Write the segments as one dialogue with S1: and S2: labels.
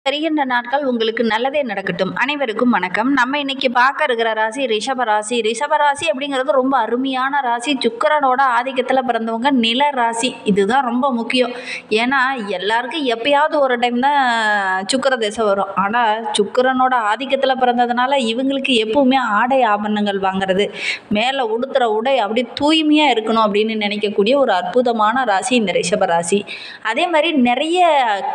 S1: வருகின்ற நாட்கள் உங்களுக்கு நல்லதே நடக்கட்டும். அனைவருக்கும் வணக்கம். நம்ம இன்னைக்கு பார்க்க இருக்கிற ராசி ரிஷபராசி. ரிஷபராசி அப்படிங்கிறது ரொம்ப அருமையான ராசி. சுக்கிரனோட ஆதிக்கத்தில் பிறந்தவங்க நில ராசி. இதுதான் ரொம்ப முக்கியம். ஏன்னா எல்லாருக்கும் எப்பயாவது ஒரு டைம் தான் சுக்கிர திசை வரும். ஆனால் சுக்கிரனோட ஆதிக்கத்தில் பிறந்ததுனால இவங்களுக்கு எப்பவுமே ஆடை ஆபரணங்கள் வாங்குறது, மேலே உடுத்துகிற உடை அப்படி தூய்மையாக இருக்கணும் அப்படின்னு நினைக்கக்கூடிய ஒரு அற்புதமான ராசி இந்த ரிஷபராசி. அதே மாதிரி நிறைய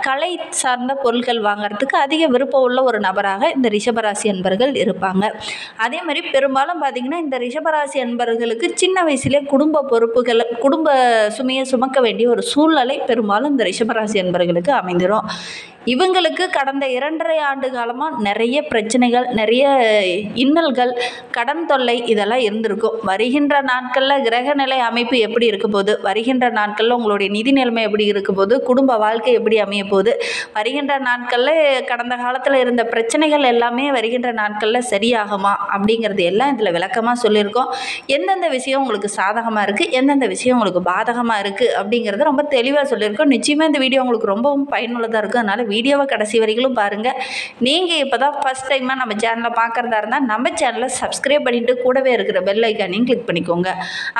S1: கலை சார்ந்த பொருட்கள் வாங்கிறதுக்கு அதிக விருப்பம் உள்ள ஒரு நபராக இந்த ரிஷபராசி அன்பர்கள் இருப்பாங்க. அதே மாதிரி பெரும்பாலும் பார்த்திங்கன்னா இந்த ரிஷபராசி அன்பர்களுக்கு சின்ன வயசுலேயே குடும்ப சுமையை சுமக்க வேண்டிய ஒரு சூழ்நிலை பெரும்பாலும் இந்த ரிஷபராசி அன்பர்களுக்கு அமைந்துடும். இவங்களுக்கு கடந்த 2.5 ஆண்டு காலமாக நிறைய பிரச்சனைகள், நிறைய இன்னல்கள், கடன் தொல்லை இதெல்லாம் இருந்திருக்கும். வருகின்ற நாட்களில் கிரகநிலை அமைப்பு எப்படி இருக்க போகுது, வருகின்ற நாட்களில் உங்களுடைய நிதி நிலைமை எப்படி இருக்க போகுது, குடும்ப வாழ்க்கை எப்படி அமைய போகுது, வருகின்ற நாட்களில் கடந்த காலத்தில் இருந்த பிரச்சனைகள் எல்லாமே வருகின்ற நாட்களில் சரியாகுமா அப்படிங்கிறது எல்லாம் இதில் விளக்கமாக சொல்லியிருக்கோம். எந்தெந்த விஷயம் உங்களுக்கு சாதகமாக இருக்குது, எந்தெந்த விஷயம் உங்களுக்கு பாதகமாக இருக்குது அப்படிங்கிறத ரொம்ப தெளிவாக சொல்லியிருக்கோம். நிச்சயமாக இந்த வீடியோ உங்களுக்கு ரொம்பவும் பயனுள்ளதாக இருக்கும். அதனால் வீடியோவை கடைசி வரைக்கும் பாருங்கள். நீங்கள் இப்போ தான் ஃபஸ்ட் டைமாக நம்ம சேனலை பார்க்குறதா இருந்தால் நம்ம சேனலை சப்ஸ்கிரைப் பண்ணிவிட்டு கூடவே இருக்கிற பெல் ஐக்கானையும் கிளிக் பண்ணிக்கோங்க.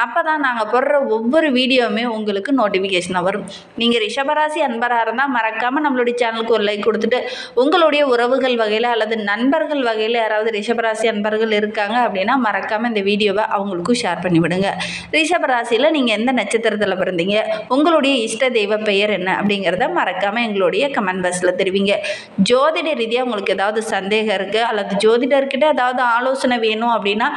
S1: அப்போ தான் நாங்கள் போடுற ஒவ்வொரு வீடியோவுமே உங்களுக்கு நோட்டிஃபிகேஷனாக வரும். நீங்கள் ரிஷபராசி அன்பராக இருந்தால் மறக்காமல் நம்மளுடைய சேனலுக்கு ஒரு லைக் கொடுத்துட்டு உங்களுடைய உறவுகள் வகையில் அல்லது நண்பர்கள் வகையில் யாராவது ரிஷபராசி அன்பர்கள் இருக்காங்க அப்படின்னா மறக்காமல் இந்த வீடியோவை அவங்களுக்கும் ஷேர் பண்ணிவிடுங்க. ரிஷபராசியில் நீங்கள் எந்த நட்சத்திரத்தில் பிறந்தீங்க, உங்களுடைய இஷ்ட தெய்வ பெயர் என்ன அப்படிங்கிறத மறக்காமல் எங்களுடைய கமெண்ட் பாக்ஸில் தெரிவிங்க. ஜோதிட ரீதியாக உங்களுக்கு ஏதாவது சந்தேகம் இருக்குது அல்லது ஜோதிடர்கிட்ட ஏதாவது ஆலோசனை வேணும் அப்படின்னா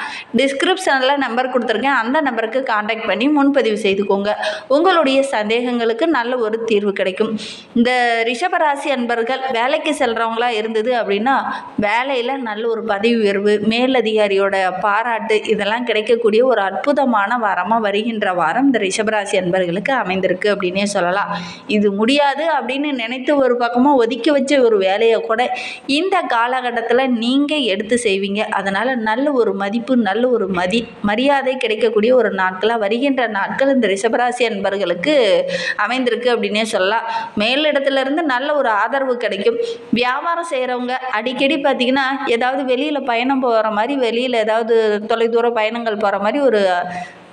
S1: டிஸ்கிரிப்ஷனில் நம்பர் கொடுத்துருக்கேன். அந்த நம்பருக்கு காண்டாக்ட் பண்ணி முன்பதிவு செய்துக்கோங்க. உங்களுடைய சந்தேகங்களுக்கு நல்ல ஒரு தீர்வு கிடைக்கும். இந்த ரிஷபராசி அன்பர்கள் வேலைக்கு செல்கிறவங்களா இருந்தது அப்படின்னா வேலையில் நல்ல ஒரு பதவி உயர்வு, மேலதிகாரியோட பாராட்டு இதெல்லாம் கிடைக்கக்கூடிய ஒரு அற்புதமான வாரமாக வருகின்ற வாரம் இந்த ரிஷபராசி அன்பர்களுக்கு அமைந்திருக்கு அப்படின்னே சொல்லலாம். இது முடியாது அப்படின்னு நினைத்து ஒரு பக்கமாக ஒதுக்கி வச்ச ஒரு வேலையை கூட இந்த காலகட்டத்தில் நீங்கள் எடுத்து செய்வீங்க. அதனால் நல்ல ஒரு மதிப்பு, நல்ல ஒரு மரியாதை கிடைக்கக்கூடிய ஒரு நாட்களாக வருகின்ற நாட்கள் இந்த ரிஷபராசி அன்பர்களுக்கு அமைந்திருக்கு அப்படின்னே சொல்லலாம். மேலிடத்துலேருந்து நல்ல ஒரு ஆதரவு கிடைக்கும். வியாபாரம் செய்கிறவங்க அடிக்கடி பார்த்திங்கன்னா ஏதாவது வெளியில் பயணம் போகிற மாதிரி, வெளியில் ஏதாவது தொலைதூர பயணங்கள் போகிற மாதிரி ஒரு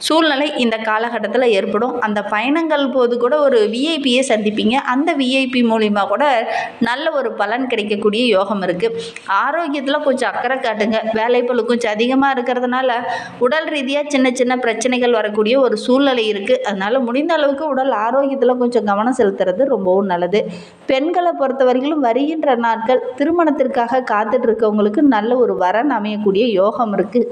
S1: சூழ்நிலை இந்த காலகட்டத்தில் ஏற்படும். அந்த பயணங்கள் போது கூட ஒரு விஐபியை சந்திப்பீங்க. அந்த விஐபி மூலிமா கூட நல்ல ஒரு பலன் கிடைக்கக்கூடிய யோகம் இருக்குது. ஆரோக்கியத்தில் கொஞ்சம் அக்கறை காட்டுங்க. வேலைப்பளு கொஞ்சம் அதிகமாக இருக்கிறதுனால உடல் ரீதியாக சின்ன சின்ன பிரச்சனைகள் வரக்கூடிய ஒரு சூழ்நிலை இருக்குது. அதனால் முடிந்த அளவுக்கு உடல் ஆரோக்கியத்தில் கொஞ்சம் கவனம் செலுத்துறது ரொம்பவும் நல்லது. பெண்களை பொறுத்தவரையிலும் வருகின்ற நாட்கள் திருமணத்திற்காக காத்துட்டு இருக்கவங்களுக்கு நல்ல ஒரு வரன் அமையக்கூடிய யோகம் இருக்குது.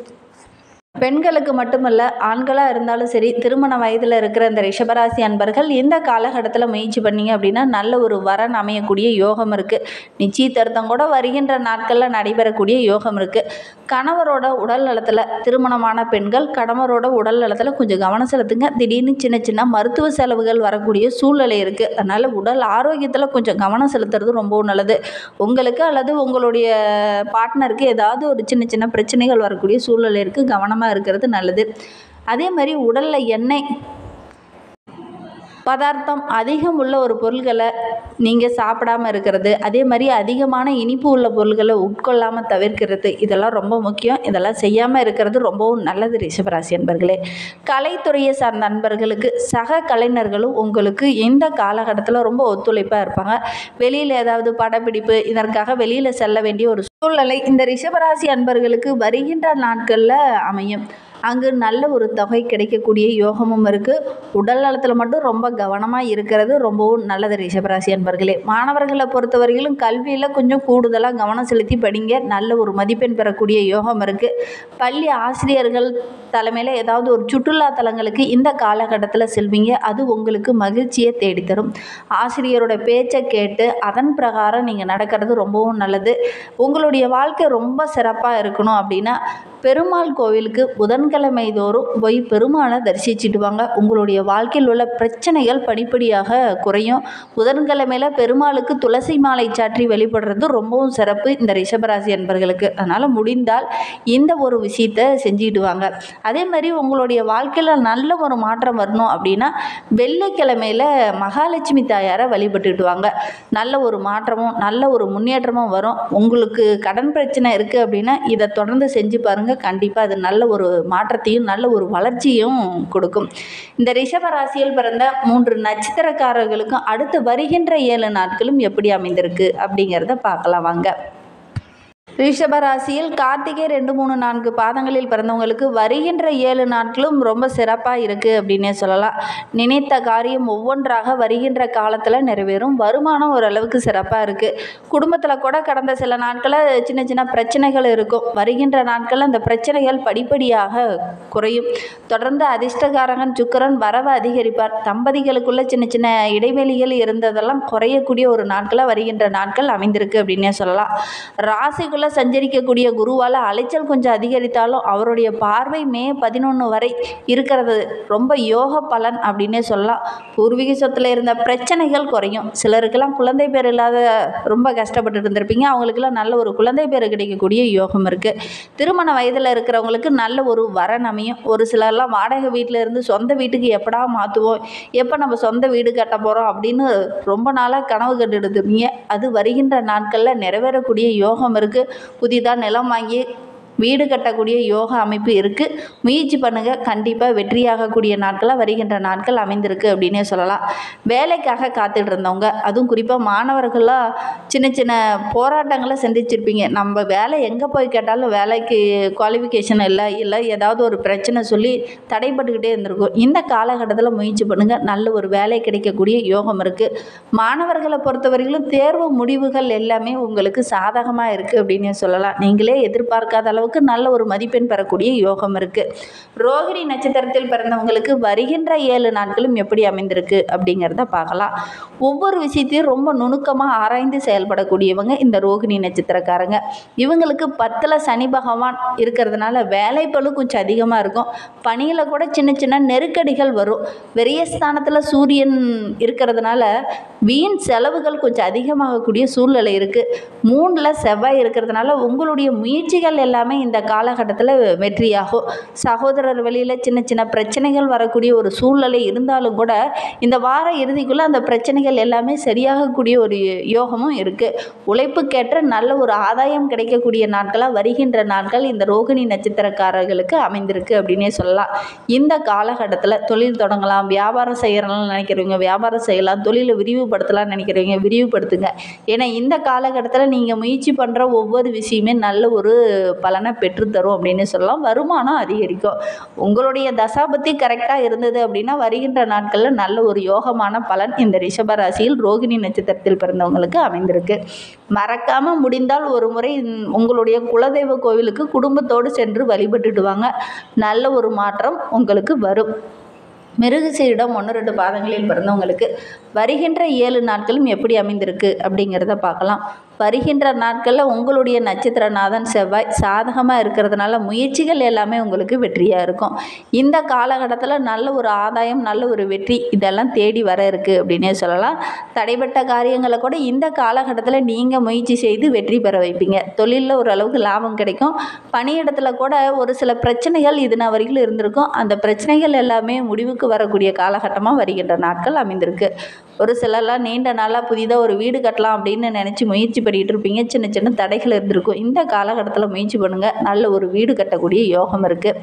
S1: பெண்களுக்கு மட்டுமல்ல, ஆண்களாக இருந்தாலும் சரி, திருமண வயதில் இருக்கிற இந்த ரிஷபராசி அன்பர்கள் இந்த காலகட்டத்தில் முயற்சி பண்ணிங்க அப்படின்னா நல்ல ஒரு வரன் அமையக்கூடிய யோகம் இருக்குது. நிச்சயதார்த்தம் கூட வருகின்ற நாட்களில் நடைபெறக்கூடிய யோகம் இருக்குது. கணவரோட உடல் நலத்தில், திருமணமான பெண்கள் கணவரோட உடல் நலத்தில் கொஞ்சம் கவனம் செலுத்துங்க. திடீர்னு சின்ன சின்ன மருத்துவ செலவுகள் வரக்கூடிய சூழ்நிலை இருக்குது. அதனால் உடல் ஆரோக்கியத்தில் கொஞ்சம் கவனம் செலுத்துறது ரொம்பவும் நல்லது. உங்களுக்கு அல்லது உங்களுடைய பார்ட்னருக்கு ஏதாவது ஒரு சின்ன சின்ன பிரச்சனைகள் வரக்கூடிய சூழ்நிலை இருக்குது. கவனமாக இருக்கிறது நல்லது. அதே மாதிரி உடலில் எண்ணெய் பதார்த்தம் அதிகம் உள்ள ஒரு பொருள்களை நீங்கள் சாப்பிடாமல் இருக்கிறது, அதே மாதிரி அதிகமான இனிப்பு உள்ள பொருள்களை உட்கொள்ளாமல் தவிர்க்கிறது, இதெல்லாம் ரொம்ப முக்கியம். இதெல்லாம் செய்யாமல் இருக்கிறது ரொம்பவும் நல்லது ரிஷபராசி அன்பர்களே. கலைத்துறையை சார்ந்த நண்பர்களுக்கு சக கலைஞர்களும் உங்களுக்கு இந்த காலகட்டத்தில் ரொம்ப ஒத்துழைப்பாக இருப்பாங்க. வெளியில் ஏதாவது படப்பிடிப்பு இதற்காக வெளியில் செல்ல வேண்டிய ஒரு சூழ்நிலை இந்த ரிஷபராசி அன்பர்களுக்கு வருகின்ற நாட்களில் அமையும். அங்கு நல்ல ஒரு தொகை கிடைக்கக்கூடிய யோகமும் இருக்குது. உடல் நலத்தில் மட்டும் ரொம்ப கவனமாக இருக்கிறது ரொம்பவும் நல்லது ரிஷபராசி அன்பர்களே. மாணவர்களை பொறுத்தவரையிலும் கல்வியில் கொஞ்சம் கூடுதலாக கவனம் செலுத்தி படிங்க. நல்ல ஒரு மதிப்பெண் பெறக்கூடிய யோகம் இருக்குது. பள்ளி ஆசிரியர்கள் தலைமையில் ஏதாவது ஒரு சுற்றுலா தலங்களுக்கு இந்த காலகட்டத்தில் செல்வீங்க. அது உங்களுக்கு மகிழ்ச்சியை தேடித்தரும். ஆசிரியரோட பேச்சை கேட்டு அதன் பிரகாரம் நீங்கள் நடக்கிறது ரொம்பவும் நல்லது. உங்களுடைய வாழ்க்கை ரொம்ப சிறப்பாக இருக்கணும் அப்படின்னா பெருமாள் கோவிலுக்கு புதன்கிழமை புதன்கிழமை தோறும் போய் பெருமாளை தரிசிச்சுட்டு வாங்க. உங்களுடைய வாழ்க்கையில் உள்ள பிரச்சனைகள் படிப்படியாக குறையும். புதன்கிழமையில் பெருமாளுக்கு துளசி மாலை சாற்றி வழிபடுறது ரொம்பவும் சிறப்பு இந்த ரிஷபராசி அன்பர்களுக்கு. அதனால் முடிந்தால் இந்த ஒரு விஷயத்தை செஞ்சுட்டு வாங்க. அதே மாதிரி உங்களுடைய வாழ்க்கையில் நல்ல ஒரு மாற்றம் வரணும் அப்படின்னா வெள்ளிக்கிழமையில் மகாலட்சுமி தாயாரை வழிபட்டுட்டு வாங்க. நல்ல ஒரு மாற்றமும் நல்ல ஒரு முன்னேற்றமும் வரும். உங்களுக்கு கடன் பிரச்சனை இருக்குது அப்படின்னா இதை தொடர்ந்து செஞ்சு பாருங்கள். கண்டிப்பாக அது நல்ல ஒரு மாற்றத்தையும் நல்ல ஒரு வளர்ச்சியும் கொடுக்கும். இந்த ரிஷப ராசியில் பிறந்த 3 நட்சத்திரக்காரர்களுக்கும் அடுத்து வருகின்ற 7 நாட்களும் எப்படி அமைந்திருக்கு அப்படிங்கிறத பார்க்கலாம் வாங்க. ரிஷபராசியில் கார்த்திகை 2, 3, 4 பாதங்களில் பிறந்தவங்களுக்கு வருகின்ற 7 நாட்களும் ரொம்ப சிறப்பாக இருக்குது அப்படின்னே சொல்லலாம். நினைத்த காரியம் ஒவ்வொன்றாக வருகின்ற காலத்தில் நிறைவேறும். வருமானம் ஓரளவுக்கு சிறப்பாக இருக்குது. குடும்பத்தில் கூட கடந்த சில நாட்களில் சின்ன சின்ன பிரச்சனைகள் இருக்கும். வருகின்ற நாட்களில் அந்த பிரச்சனைகள் படிப்படியாக குறையும். தொடர்ந்து அதிர்ஷ்டகாரகன் சுக்கிரன் வரவு அதிகரிப்பார். தம்பதிகளுக்குள்ள சின்ன சின்ன இடைவெளிகள் இருந்ததெல்லாம் குறையக்கூடிய ஒரு நாட்களாக வருகின்ற நாட்கள் அமைந்திருக்கு அப்படின்னே சொல்லலாம். ராசிக்குள்ள சஞ்சரிக்கக்கூடிய குருவால் அலைச்சல் கொஞ்சம் அதிகரித்தாலும் அவருடைய பார்வை மே 11 வரை இருக்கிறது ரொம்ப யோக பலன் அப்படின்னே சொல்லலாம். பூர்வீக சொத்தில் இருந்த பிரச்சனைகள் குறையும். சிலருக்கெல்லாம் குழந்தை பேர் இல்லாத ரொம்ப கஷ்டப்பட்டு இருந்திருப்பீங்க. அவங்களுக்கெல்லாம் நல்ல ஒரு குழந்தை பேர் கிடைக்கக்கூடிய யோகம் இருக்குது. திருமண வயதில் இருக்கிறவங்களுக்கு நல்ல ஒரு வரன் அமையும். ஒரு சிலர்லாம் வாடகை வீட்டில் இருந்து சொந்த வீட்டுக்கு எப்படா மாற்றுவோம், எப்போ நம்ம சொந்த வீடு கட்ட போகிறோம் அப்படின்னு ரொம்ப நாளாக கனவு கட்டுடுதுங்க. அது வருகின்ற நாட்களில் நிறைவேறக்கூடிய யோகம் இருக்குது. புதிதாக நிலம் வாங்கி வீடு கட்டக்கூடிய யோக அமைப்பு இருக்குது. முயற்சி பண்ணுங்கள். கண்டிப்பாக வெற்றியாகக்கூடிய நாட்களாக வருகின்ற நாட்கள் அமைந்திருக்கு அப்படின்னே சொல்லலாம். வேலைக்காக காத்துட்டு இருந்தவங்க, அதுவும் குறிப்பாக மாணவர்களாக சின்ன சின்ன போராட்டங்களை சந்திச்சிருப்பீங்க. நம்ம வேலை எங்கே போய் கேட்டாலும் வேலைக்கு குவாலிஃபிகேஷன் இல்லை ஏதாவது ஒரு பிரச்சனை சொல்லி தடைப்பட்டுக்கிட்டே இருந்திருக்கும். இந்த காலகட்டத்தில் முயற்சி பண்ணுங்கள். நல்ல ஒரு வேலை கிடைக்கக்கூடிய யோகம் இருக்குது. மாணவர்களை பொறுத்தவரையிலும் தேர்வு முடிவுகள் எல்லாமே உங்களுக்கு சாதகமாக இருக்குது அப்படின்னே சொல்லலாம். நீங்களே எதிர்பார்க்காத அளவு நல்ல ஒரு மதிப்பெண் பெறக்கூடிய யோகம் இருக்கு. ரோகிணி நட்சத்திரத்தில் பிறந்தவங்களுக்கு வருகின்ற 7 நாட்களும் எப்படி அமைந்திருக்கு அப்படிங்கிறத பார்க்கலாம். ஒவ்வொரு விஷயத்தையும் ரொம்ப நுணுக்கமாக ஆராய்ந்து செயல்படக்கூடியவங்க இந்த ரோகிணி நட்சத்திரக்காரங்க. இவங்களுக்கு 10ல் சனி பகவான் இருக்கிறதுனால வேலைப்பளு கொஞ்சம் அதிகமாக இருக்கும். பணியில் கூட சின்ன சின்ன நெருக்கடிகள் வரும். விரயஸ்தானத்தில் சூரியன் இருக்கிறதுனால வீண் செலவுகள் கொஞ்சம் அதிகமாகக்கூடிய சூழ்நிலை இருக்குது. 3ல் செவ்வாய் இருக்கிறதுனால உங்களுடைய முயற்சிகள் எல்லாமே இந்த காலகட்டத்தில் வெற்றியாகும். சகோதரர் வழியில் சின்ன சின்ன பிரச்சனைகள் வரக்கூடிய ஒரு சூழ்நிலை இருந்தாலும் கூட இந்த வார இறுதிக்குள்ளே அந்த பிரச்சனைகள் எல்லாமே சரியாகக்கூடிய ஒரு யோகமும் இருக்குது. உழைப்புக்கேற்ற நல்ல ஒரு ஆதாயம் கிடைக்கக்கூடிய நாட்களாக வருகின்ற நாட்கள் இந்த ரோகிணி நட்சத்திரக்காரர்களுக்கு அமைந்திருக்கு அப்படின்னே சொல்லலாம். இந்த காலகட்டத்தில் தொழில் தொடங்கலாம், வியாபாரம் செய்யறதுலாம் நினைக்கிறவங்க வியாபாரம் செய்யலாம், தொழிலை விரிவுபடுத்தலாம்னு நினைக்கிறவங்க விரிவுபடுத்துங்க. ஏன்னா இந்த காலகட்டத்தில் நீங்கள் முயற்சி பண்ணுற ஒவ்வொரு விஷயமே நல்ல ஒரு பலனை பெற்றுத்தரும் அப்படின்னு சொல்லலாம். வருமானம் அதிகரிக்கும். உங்களுடைய தசாபத்தி கரெக்டாக இருந்தது அப்படின்னா வருகின்ற நாட்களில் நல்ல ஒரு யோகமான பலன் இந்த ரிஷபராசியில் ரோகிணி நட்சத்திரத்தில் பிறந்தவங்களுக்கு அமைந்திருக்கு. மறக்காமல் முடிந்தால் ஒரு முறை உங்களுடைய குலதெய்வ கோவிலுக்கு குடும்பத்தோடு சென்று வழிபட்டுட்டு வாங்க. நல்ல ஒரு மாற்றம் உங்களுக்கு வரும். மிருகசீரிடம் 1, 2 பாதங்களில் பிறந்தவங்களுக்கு வருகின்ற 7 நாட்களும் எப்படி அமைந்திருக்கு அப்படிங்கிறத பார்க்கலாம். வருகின்ற நாட்களில் உங்களுடைய நட்சத்திரநாதன் செவ்வாய் சாதகமாக இருக்கிறதுனால முயற்சிகள் எல்லாமே உங்களுக்கு வெற்றியாக இருக்கும். இந்த காலகட்டத்தில் நல்ல ஒரு ஆதாயம், நல்ல ஒரு வெற்றி இதெல்லாம் தேடி வர இருக்குது அப்படின்னே சொல்லலாம். தடைப்பட்ட காரியங்களை கூட இந்த காலகட்டத்தில் நீங்கள் முயற்சி செய்து வெற்றி பெற வைப்பீங்க. தொழிலில் ஓரளவுக்கு லாபம் கிடைக்கும். பணியிடத்தில் கூட ஒரு சில பிரச்சனைகள் இதுனா வரைக்கும் இருந்திருக்கும். அந்த பிரச்சனைகள் எல்லாமே முடிவுக்கு வரக்கூடிய காலகட்டமாக வருகின்ற நாட்கள் அமைந்திருக்கு. ஒரு சிலர்லாம் நீண்ட நாளாக புதிதாக ஒரு வீடு கட்டலாம் அப்படின்னு நினச்சி முயற்சி பண்ணிகிட்டு இருப்பீங்க. சின்ன சின்ன தடைகள் இருந்திருக்கும். இந்த காலகட்டத்தில் முயற்சி பண்ணுங்கள். நல்ல ஒரு வீடு கட்டக்கூடிய யோகம் இருக்குது.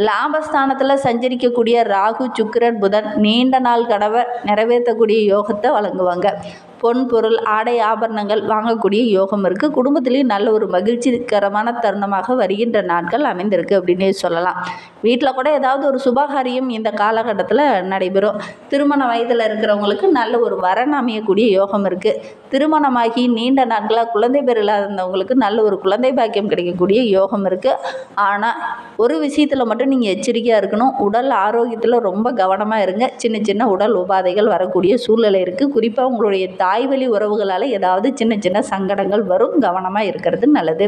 S1: லாபஸ்தானத்தில் சஞ்சரிக்கக்கூடிய ராகு, சுக்கிரன், புதன் நீண்ட நாள் கனவை நிறைவேற்றக்கூடிய யோகத்தை வழங்குவாங்க. பொன் பொருள், ஆடை, ஆபரணங்கள் வாங்கக்கூடிய யோகம் இருக்குது. குடும்பத்திலேயும் நல்ல ஒரு மகிழ்ச்சிகரமான தருணமாக வருகின்ற நாட்கள் அமைந்திருக்கு அப்படின்னே சொல்லலாம். வீட்டில் கூட ஏதாவது ஒரு சுபகாரியம் இந்த காலகட்டத்தில் நடைபெறும். திருமண வயதில் இருக்கிறவங்களுக்கு நல்ல ஒரு வரன் அமையக்கூடிய யோகம் இருக்குது. திருமணமாகி நீண்ட நாட்களாக குழந்தை பேர் இல்லாதவங்களுக்கு நல்ல ஒரு குழந்தை பாக்கியம் கிடைக்கக்கூடிய யோகம் இருக்குது. ஆனால் ஒரு விஷயத்தில் மட்டும் நீங்கள் எச்சரிக்கையாக இருக்கணும். உடல் ஆரோக்கியத்தில் ரொம்ப கவனமாக இருங்க. சின்ன சின்ன உடல் உபாதைகள் வரக்கூடிய சூழ்நிலை இருக்குது. குறிப்பாக உங்களுடைய தாய்வழி உறவுகளால் ஏதாவது சின்ன சின்ன சங்கடங்கள் வரும். கவனமாக இருக்கிறது நல்லது.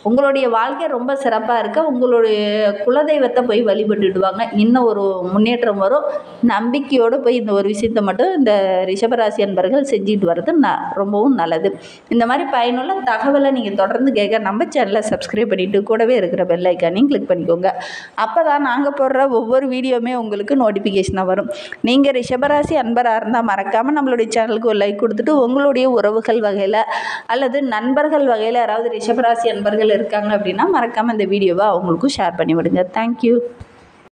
S1: உங்களுடைய வாழ்க்கை ரொம்ப சிறப்பாக இருக்க உங்களுடைய குலதெய்வத்தை போய் வழிபட்டுடுவாங்க. இன்னும் ஒரு முன்னேற்றம் வரும். நம்பிக்கையோடு போய் இந்த ஒரு விஷயத்தை மட்டும் இந்த ரிஷபராசி அன்பர்கள் செஞ்சுட்டு வர்றது ரொம்பவும் நல்லது. இந்த மாதிரி பயனுள்ள தகவலை நீங்கள் தொடர்ந்து கேட்க நம்ம சேனலை சப்ஸ்கிரைப் பண்ணிவிட்டு கூடவே இருக்கிற பெல் ஐக்கானையும் கிளிக் பண்ணிக்கோங்க. அப்போ தான் நாங்கள் போடுற ஒவ்வொரு வீடியோவுமே உங்களுக்கு நோட்டிஃபிகேஷனாக வரும். நீங்கள் ரிஷபராசி அன்பராக இருந்தால் மறக்காமல் நம்மளுடைய சேனலுக்கு ஒரு லைக் கொடுத்துட்டு உங்களுடைய உறவுகள் வகையில் அல்லது நண்பர்கள் வகையில் யாராவது ரிஷபராசி அன்பர்கள் இருக்காங்க அப்படின்னா மறக்காமல் இந்த வீடியோவை அவங்களுக்கும் ஷேர் பண்ணி விடுங்க. தேங்க்யூ.